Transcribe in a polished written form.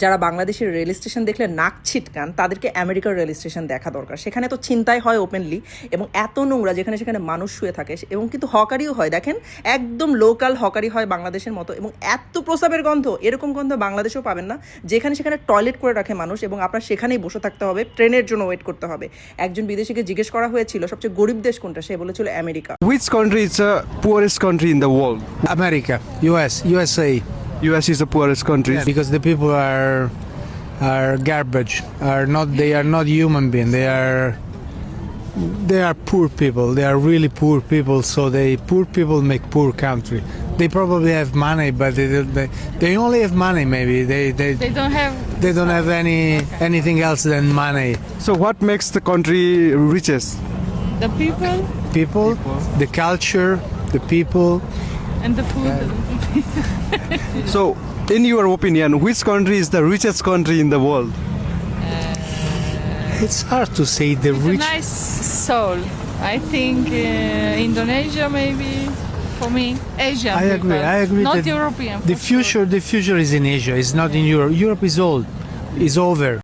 যারা বাংলাদেশের rail station দেখলে নাক ছিটকান তাদেরকে আমেরিকার রেল স্টেশন দেখা দরকার। সেখানে তো ছিনতাই হয় ওপেনলি এবং এত নোংরা, যেখানে সেখানে মানুষ শুয়ে থাকে এবং কিন্তু হকারিও হয়। দেখেন একদম লোকাল হকারি হয় বাংলাদেশের মতো, এবং এত প্রসাবের গন্ধ, এরকম গন্ধ বাংলাদেশেও পাবেন না। যেখানে সেখানে টয়লেট করে রাখে মানুষ এবং আপনার সেখানেই বসে থাকতে হবে, ট্রেনের জন্য ওয়েট করতে হবে। একজন বিদেশিকে জিজ্ঞেস করা হয়েছিল সবচেয়ে গরিব দেশ কোনটা, সে বলেছিল America. Which country is the poorest country in the world? America, USA, US is the poorest country. because the people are garbage. They are not human beings. They are poor people. They are really poor people. So poor people make poor country. They probably have money, but they only have money. Maybe they don't have anything else than money. So what makes the country richest? The People, the culture, the people. and the food. So in your opinion, which country is the richest country in the world? It's hard to say the It's a rich. nice soul. I think Indonesia maybe for me. Asia. I agree Not that European. The future is in Asia. It's not in Europe. Europe is old. Is over.